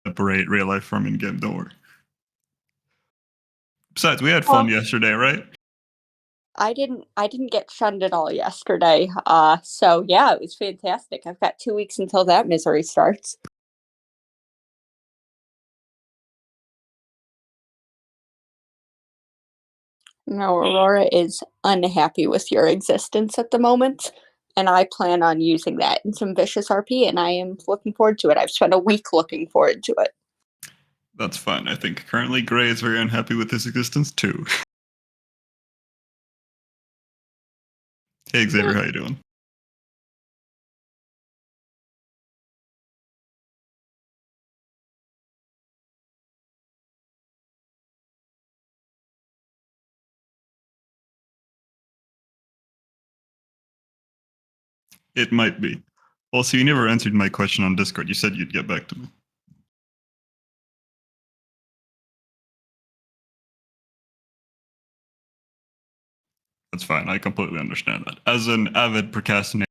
Separate real life from in game. Don't worry. Besides, we had fun Well, yesterday, right? I didn't get shunned at all yesterday. So yeah, it was fantastic. I've got 2 weeks until that misery starts. No, Aurora is unhappy with your existence at the moment, and I plan on using that in some vicious RP, and I am looking forward to it. I've spent a week looking forward to it. That's fine. I think currently Gray is very unhappy with his existence too. Hey Xavier, Eh, how you doing? It might be. Also, you never answered my question on Discord. You said you'd get back to me. That's fine. I completely understand that. As an avid procrastinator,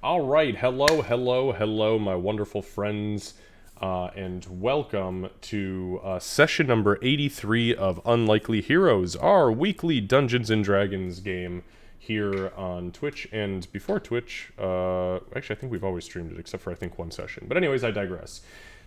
All right, hello, my wonderful friends, and welcome to session number 83 of Unlikely Heroes, our weekly Dungeons and Dragons game here on Twitch. And before Twitch, actually, I think we've always streamed it, except for I think one session. But anyways, I digress.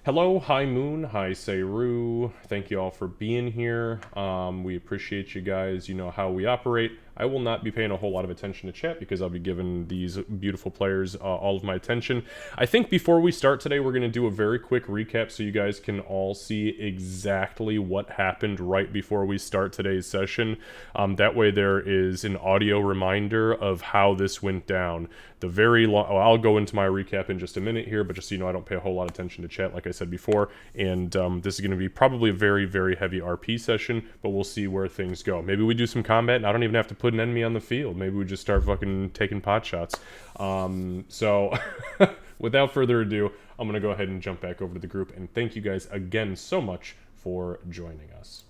Hello, hi Moon, hi Seiru. Thank you all for being here. We appreciate you guys. You know how we operate. I will not be paying a whole lot of attention to chat because I'll be giving these beautiful players all of my attention. I think before we start today, we're going to do a very quick recap so you guys can all see exactly what happened right before we start today's session. That way there is an audio reminder of how this went down. The very long... Oh, I'll go into my recap in just a minute here, but just so you know, I don't pay a whole lot of attention to chat, like I said before. And this is going to be probably a very, very heavy RP session, but we'll see where things go. Maybe we do some combat, and I don't even have to put an enemy on the field. Maybe we just start fucking taking pot shots. So, without further ado, I'm going to go ahead and jump back over to the group, and thank you guys again so much for joining us.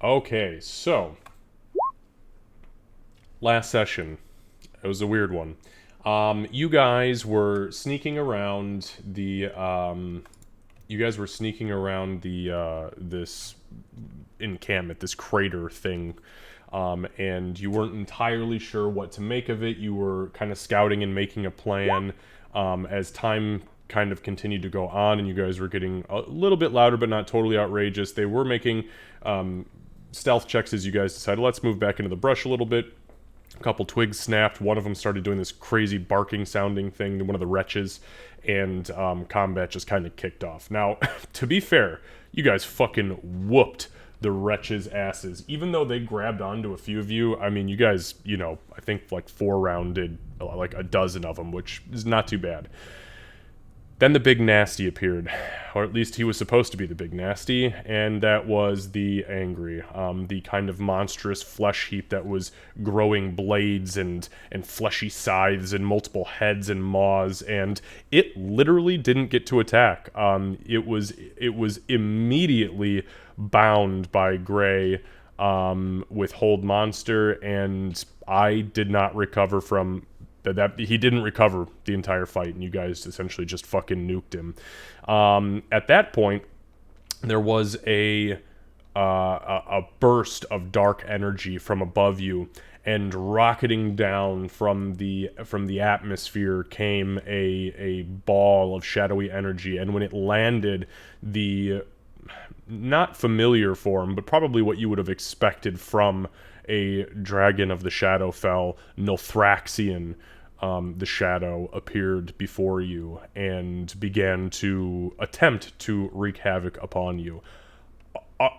Okay, so last session, it was a weird one. You guys were sneaking around the this encampment, this crater thing, and you weren't entirely sure what to make of it. You were kind of scouting and making a plan. As time kind of continued to go on, and you guys were getting a little bit louder, but not totally outrageous. They were making stealth checks as you guys decided, let's move back into the brush a little bit. A couple twigs snapped. One of them started doing this crazy barking sounding thing to one of the wretches, and combat just kind of kicked off. Now, to be fair, you guys fucking whooped the wretches' asses. Even though they grabbed onto a few of you, I mean, you guys, you know, I think like 4-rounded like a dozen of them, which is not too bad. Then the Big Nasty appeared, or at least he was supposed to be the Big Nasty, and that was the Angry, the kind of monstrous flesh heap that was growing blades and fleshy scythes and multiple heads and maws, and it literally didn't get to attack. It was immediately bound by Gray with Hold Monster, and I did not recover from... that he didn't recover the entire fight, and you guys essentially just fucking nuked him. At that point, there was a burst of dark energy from above you, and rocketing down from the atmosphere came a ball of shadowy energy. And when it landed, the not familiar form, but probably what you would have expected from a dragon of the Shadowfell, Nilthraxion, the Shadow, appeared before you and began to attempt to wreak havoc upon you.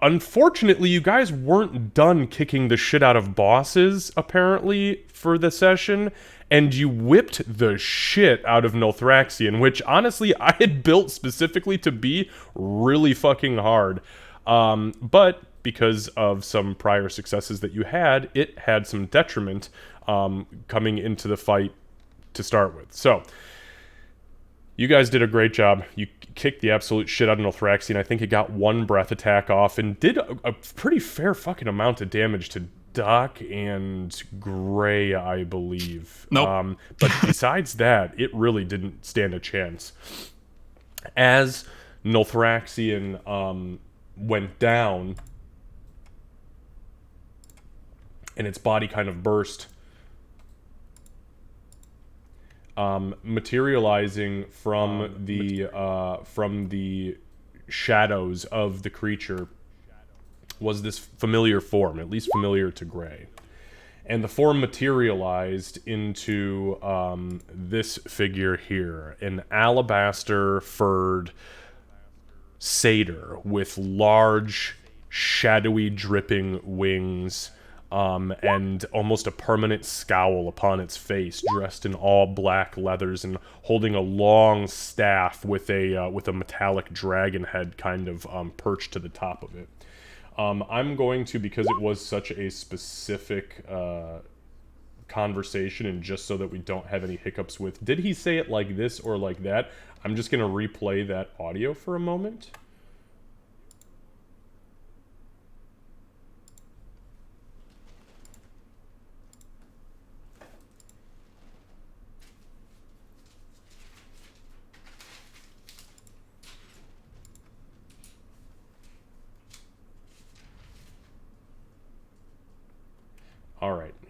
Unfortunately, you guys weren't done kicking the shit out of bosses, apparently, for the session, and you whipped the shit out of Nilthraxion, which, honestly, I had built specifically to be really fucking hard. But because of some prior successes that you had, it had some detriment coming into the fight to start with. So, you guys did a great job. You kicked the absolute shit out of Nilthraxion. I think it got one breath attack off and did a pretty fair fucking amount of damage to Doc and Gray, I believe. Nope. But besides that, it really didn't stand a chance. As Nilthraxion went down and its body kind of burst, materializing from the shadows of the creature was this familiar form, at least familiar to Gray. And the form materialized into this figure here, an alabaster-furred satyr with large, shadowy, dripping wings, and almost a permanent scowl upon its face, dressed in all black leathers and holding a long staff with a metallic dragon head kind of perched to the top of it. I'm going to, because it was such a specific conversation, and just so that we don't have any hiccups with, did he say it like this or like that? I'm just going to replay that audio for a moment.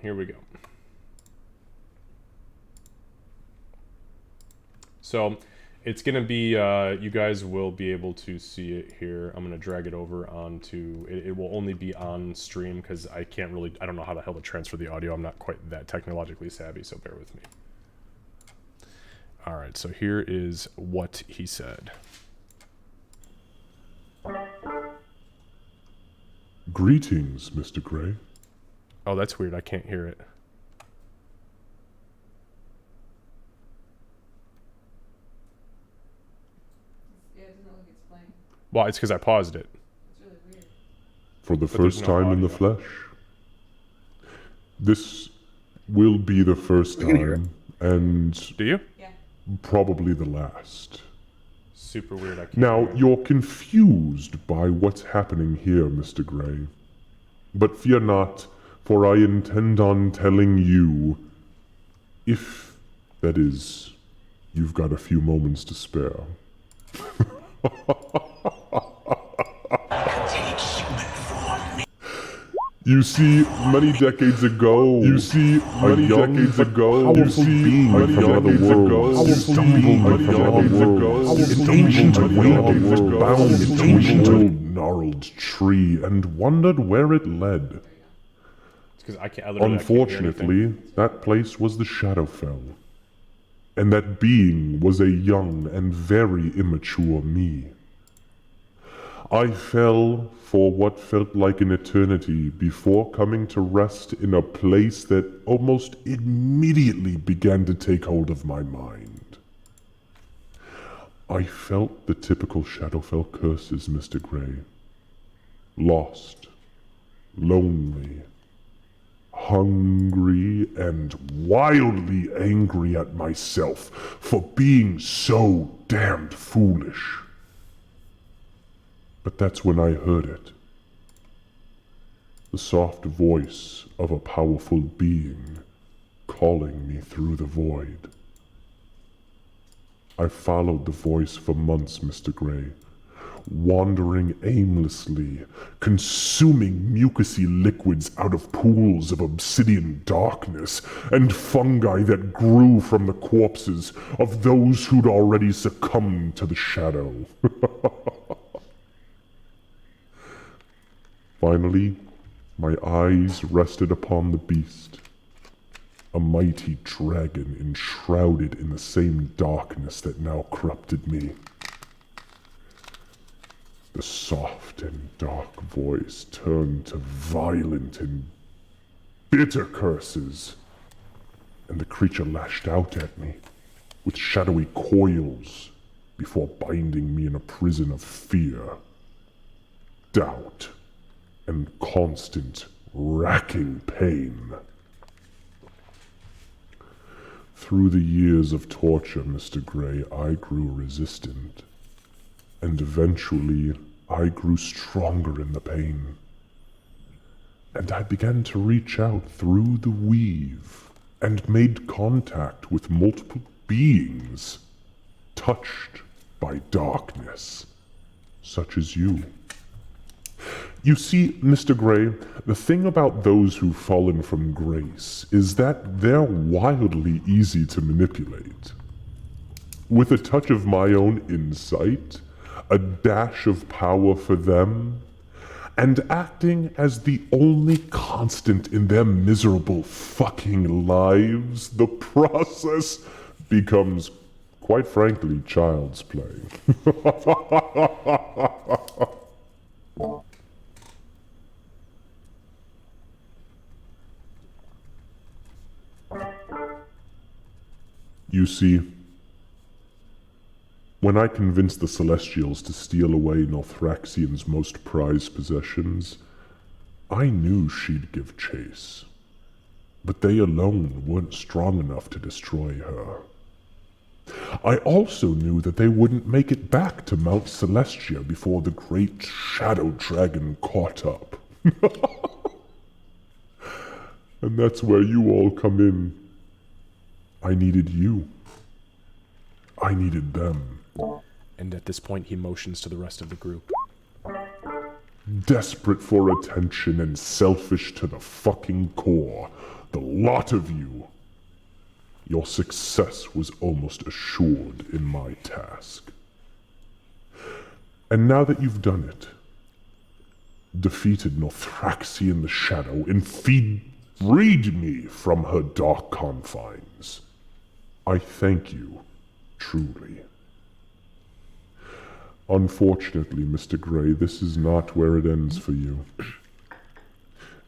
here we go. So it's going to be, you guys will be able to see it here. I'm going to drag it over onto, it will only be on stream because I don't know how the hell to transfer the audio. I'm not quite that technologically savvy, so bear with me. All right, so here is what he said. Greetings, Mr. Gray. Oh, that's weird. I can't hear it. Yeah, it doesn't look like it's playing. Well, it's because I paused it. It's really weird. For the But there's first no time in the audio. flesh. This will be the first time, and Do you? Yeah. probably the last. Super weird. I can't Now, hear it. you're confused by what's happening here, Mr. Gray. But fear not, for I intend on telling you, if, that is, you've got a few moments to spare. You see, many decades ago, a young powerful being from another world stumbled from another world, an ancient awakening bound to an old gnarled tree and wondered where it led. It's because I can't. I literally can't hear anything. Unfortunately, that place was the Shadowfell. And that being was a young and very immature me. I fell for what felt like an eternity before coming to rest in a place that almost immediately began to take hold of my mind. I felt the typical Shadowfell curses, Mr. Gray. Lost, lonely, hungry, and wildly angry at myself for being so damned foolish. But that's when I heard it. The soft voice of a powerful being calling me through the void. I followed the voice for months, Mr. Gray, wandering aimlessly, consuming mucousy liquids out of pools of obsidian darkness and fungi that grew from the corpses of those who'd already succumbed to the shadow. Finally, my eyes rested upon the beast, a mighty dragon enshrouded in the same darkness that now corrupted me. The soft and dark voice turned to violent and bitter curses, and the creature lashed out at me with shadowy coils before binding me in a prison of fear, doubt, and constant, racking pain. Through the years of torture, Mr. Gray, I grew resistant. And eventually, I grew stronger in the pain. And I began to reach out through the weave and made contact with multiple beings touched by darkness, such as you. You see, Mr. Gray, the thing about those who've fallen from grace is that they're wildly easy to manipulate. With a touch of my own insight, a dash of power for them, and acting as the only constant in their miserable fucking lives, the process becomes, quite frankly, child's play. You see, when I convinced the Celestials to steal away Northraxian's most prized possessions, I knew she'd give chase. But they alone weren't strong enough to destroy her. I also knew that they wouldn't make it back to Mount Celestia before the great Shadow Dragon caught up. And that's where you all come in. I needed you. I needed them. And at this point, he motions to the rest of the group. desperate for attention and selfish to the fucking core. The lot of you. Your success was almost assured in my task. And now that you've done it, defeated Northraxian the Shadow, and freed me from her dark confines, I thank you, truly. Unfortunately, Mr. Grey, this is not where it ends for you.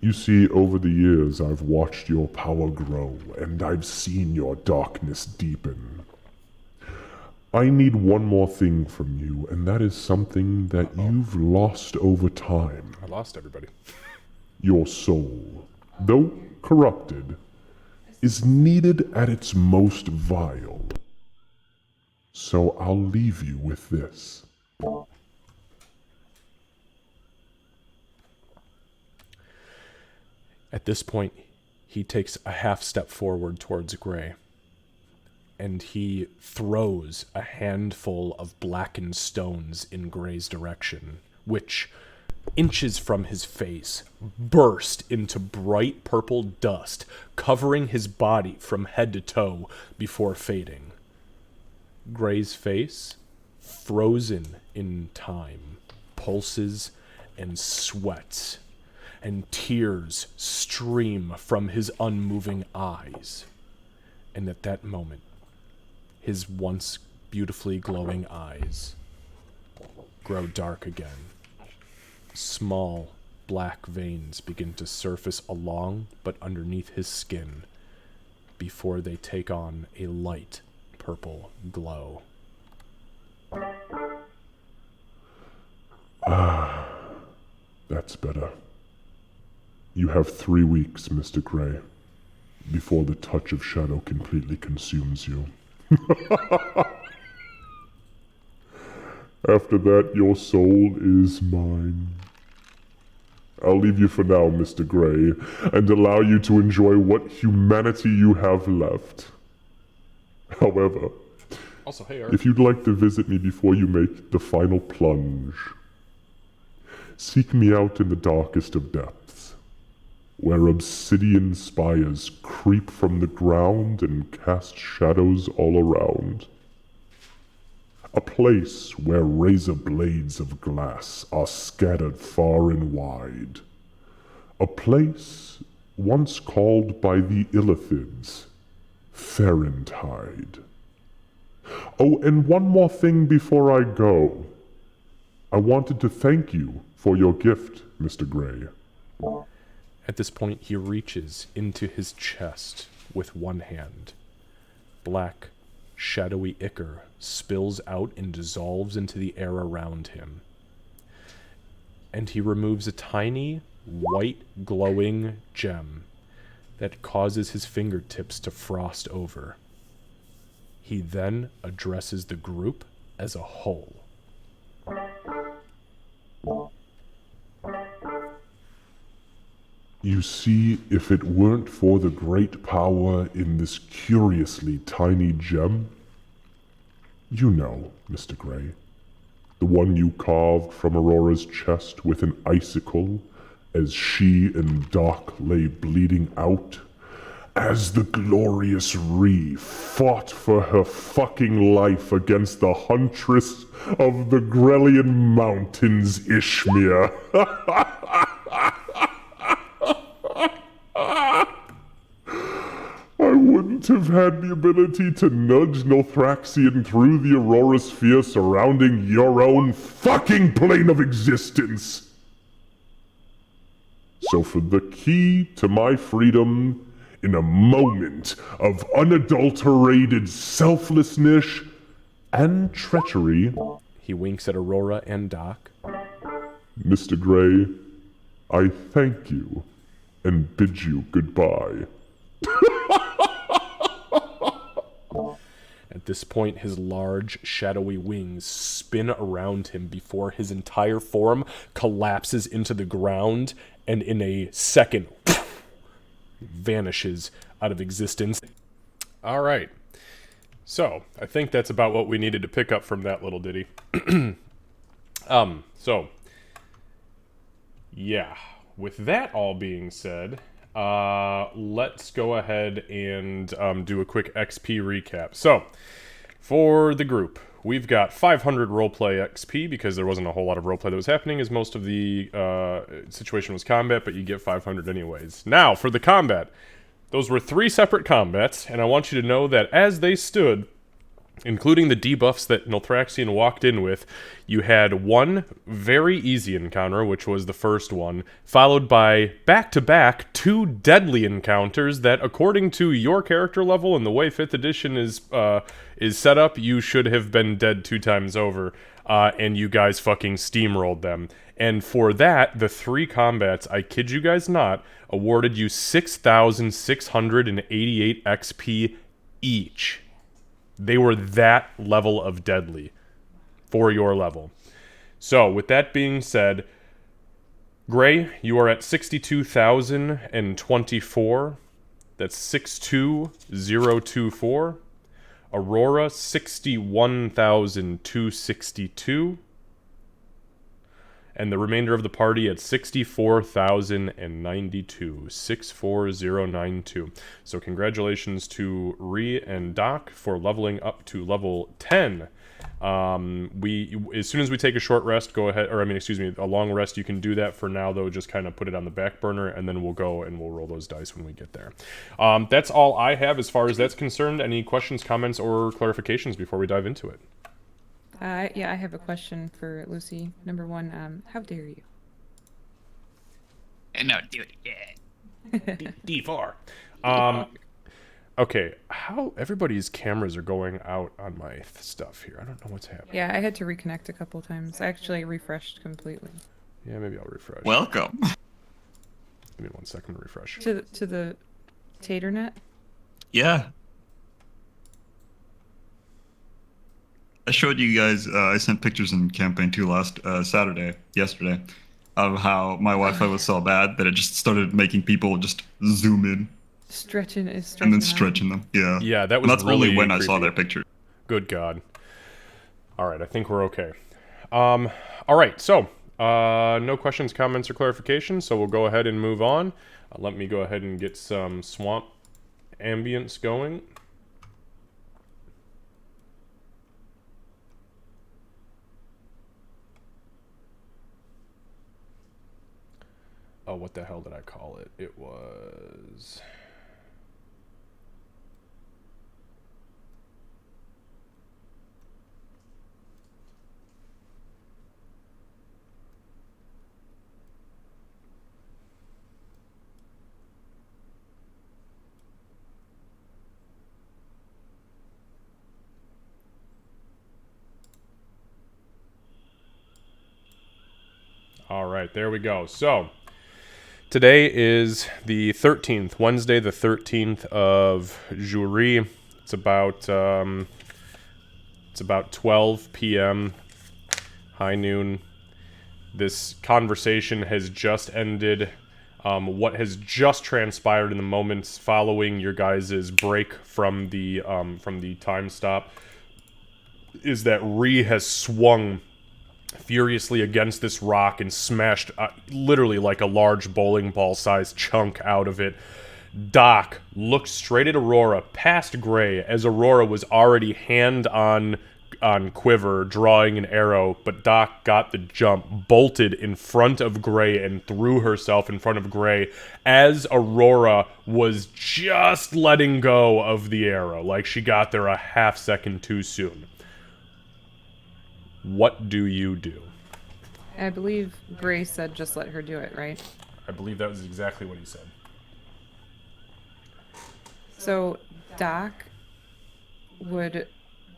You see, over the years, I've watched your power grow, and I've seen your darkness deepen. I need one more thing from you, and that is something that you've lost over time. I lost everybody. Your soul, though corrupted, is needed at its most vile. So I'll leave you with this. At this point, he takes a half step forward towards Gray, and he throws a handful of blackened stones in Gray's direction, which, inches from his face, burst into bright purple dust, covering his body from head to toe before fading. Gray's face, frozen in time, pulses and sweats, and tears stream from his unmoving eyes. And at that moment, his once beautifully glowing eyes grow dark again. Small black veins begin to surface along but underneath his skin before they take on a light purple glow. That's better. You have 3 weeks, Mr. Gray, before the touch of shadow completely consumes you. After that, your soul is mine. I'll leave you for now, Mr. Gray, and allow you to enjoy what humanity you have left. However, Also, hey, Eric. if you'd like to visit me before you make the final plunge, seek me out in the darkest of depths, where obsidian spires creep from the ground and cast shadows all around. A place where razor blades of glass are scattered far and wide. A place once called by the Illithids Ferentide. Oh, and one more thing before I go. I wanted to thank you for your gift, Mr. Gray. At this point, he reaches into his chest with one hand. Black, shadowy ichor spills out and dissolves into the air around him. And he removes a tiny, white, glowing gem that causes his fingertips to frost over. He then addresses the group as a whole. You see, if it weren't for the great power in this curiously tiny gem, you know, Mr. Gray, the one you carved from Aurora's chest with an icicle as she and Doc lay bleeding out, as the glorious Ree fought for her fucking life against the huntress of the Grelian Mountains, Ishmir. I wouldn't have had the ability to nudge Northraxian through the Aurora sphere surrounding your own fucking plane of existence. So for the key to my freedom, in a moment of unadulterated selflessness and treachery, He winks at Aurora and Doc. Mr. Gray, I thank you and bid you goodbye. At this point, his large, shadowy wings spin around him before his entire form collapses into the ground and in a second vanishes out of existence. All right. So, I think that's about what we needed to pick up from that little ditty. So, Yeah. With that all being said, let's go ahead and do a quick XP recap. So, for the group, we've got 500 roleplay XP because there wasn't a whole lot of roleplay that was happening, as most of the situation was combat, but you get 500 anyways. Now, for the combat, those were 3 separate combats, and I want you to know that as they stood, including the debuffs that Nilthraxion walked in with, you had one very easy encounter, which was the first one, followed by back-to-back 2 deadly encounters that, according to your character level and the way 5th edition is set up, you should have been dead 2 times over, and you guys fucking steamrolled them. And for that, the 3 combats, I kid you guys not, awarded you 6,688 XP each. They were that level of deadly for your level. So, with that being said, Gray, you are at 62,024. That's 62024. Aurora, 61,262. And the remainder of the party at 64,092. 64092. So congratulations to Ree and Doc for leveling up to level 10. As soon as we take a short rest, go ahead, or a long rest, you can do that for now, though. Just kind of put it on the back burner, and then we'll go and we'll roll those dice when we get there. That's all I have as far as that's concerned. Any questions, comments, or clarifications before we dive into it? Yeah, I have a question for Lucy. Number 1, how dare you? No, do it again. D4. Okay, how everybody's cameras are going out on my stuff here. I don't know what's happening. Yeah, I had to reconnect a couple times. I actually refreshed completely. Yeah, maybe I'll refresh. Welcome. Give me 1 second to refresh. To the Taternet? Yeah. I showed you guys, I sent pictures in Campaign 2 yesterday, of how my Wi-Fi was so bad that it just started making people just zoom in Stretching and then out. stretching them. Yeah. Yeah, that was And that's really only when I creepy. saw that picture. Good God. All right, I think we're okay. All right, so no questions, comments, or clarifications, so we'll go ahead and move on. Let me go ahead and get some swamp ambience going. Oh, what the hell did I call it? It was... All right, there we go. So, today is the 13th, Wednesday the 13th of Jury. It's about 12 p.m., high noon. This conversation has just ended. What has just transpired in the moments following your guys' break from the time stop is that Ree has swung furiously against this rock and smashed literally like a large bowling ball sized chunk out of it. Doc looked straight at Aurora, past Gray, as Aurora was already hand on quiver, drawing an arrow, but Doc got the jump, bolted in front of Gray, and threw herself in front of Gray as Aurora was just letting go of the arrow, like she got there a half second too soon. What do you do? I believe Gray said just let her do it, right? I believe that was exactly what he said. So Doc would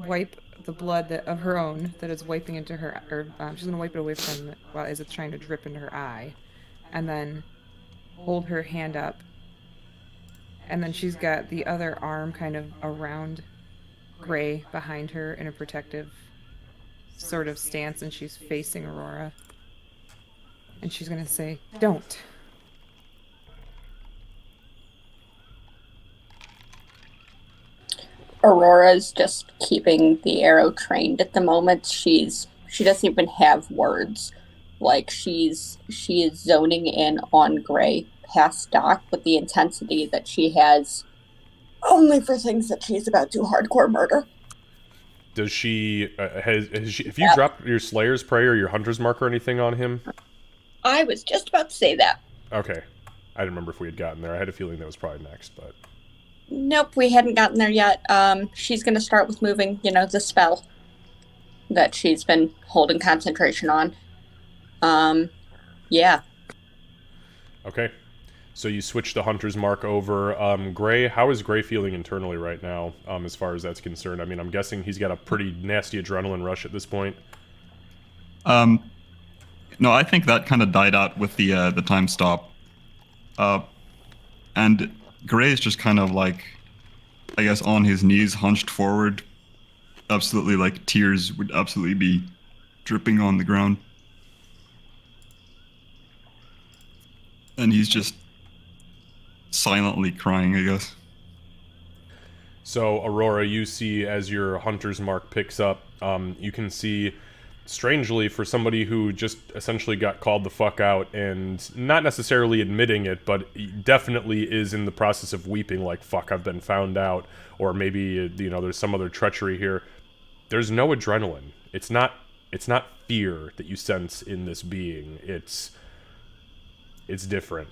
wipe the blood of her own that is wiping into her, or she's gonna wipe it away from as it's trying to drip into her eye, and then hold her hand up, and then she's got the other arm kind of around Gray behind her in a protective sort of stance, and she's facing Aurora, and she's gonna say, "Don't." Aurora's just keeping the arrow trained at the moment. She doesn't even have words. like she is zoning in on Gray past Doc with the intensity that she has only for things that she's about to hardcore murder. Does she have you Yep. dropped your Slayer's Prey or your Hunter's Mark or anything on him? I was just about to say that. Okay, I didn't remember if we had gotten there. I had a feeling that was probably next, but Nope, we hadn't gotten there yet. She's gonna start with moving, the spell that she's been holding concentration on. Yeah. okay. So you switch the Hunter's Mark over. Gray, how is Gray feeling internally right now, as far as that's concerned? I mean, I'm guessing he's got a pretty nasty adrenaline rush at this point. No, I think that kind of died out with the time stop. And Gray is just kind of like, I guess, on his knees, hunched forward. Absolutely, like tears would absolutely be dripping on the ground. And he's just silently crying, I guess. So, Aurora, you see as your Hunter's Mark picks up, you can see, strangely, for somebody who just essentially got called the fuck out and not necessarily admitting it, but definitely is in the process of weeping like, fuck, I've been found out, or maybe, there's some other treachery here. There's no adrenaline. It's not fear that you sense in this being. It's different.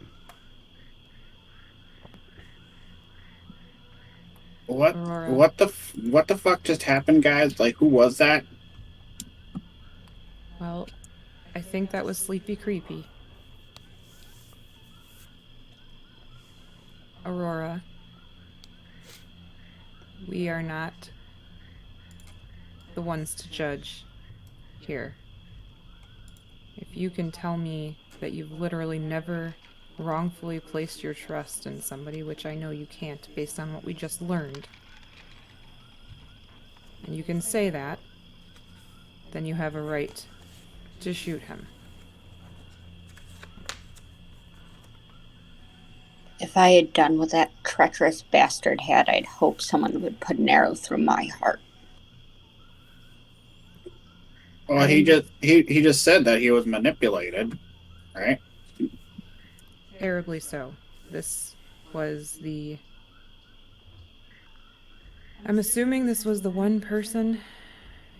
Aurora. What the fuck just happened, guys? Like, who was that? Well, I think that was Sleepy Creepy. Aurora. We are not the ones to judge here. If you can tell me that you've literally never wrongfully placed your trust in somebody, which I know you can't based on what we just learned, and you can say that, then you have a right to shoot him. If I had done what that treacherous bastard had, I'd hope someone would put an arrow through my heart. Well, he just said that he was manipulated, right? Terribly so. This was the... I'm assuming this was the one person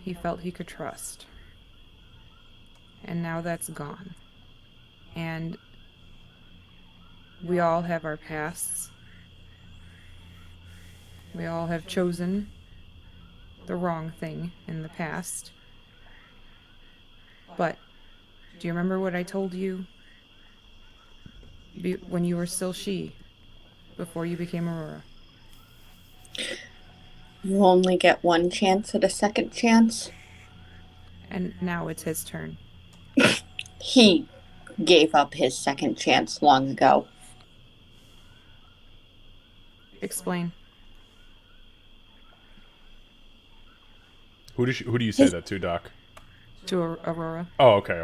he felt he could trust. And now that's gone. And we all have our pasts. We all have chosen the wrong thing in the past. But do you remember what I told you when you were still she, before you became Aurora? You only get one chance at a second chance. And now it's his turn. He gave up his second chance long ago. Explain. Who do you say that to, Doc? To Aurora. Oh, okay.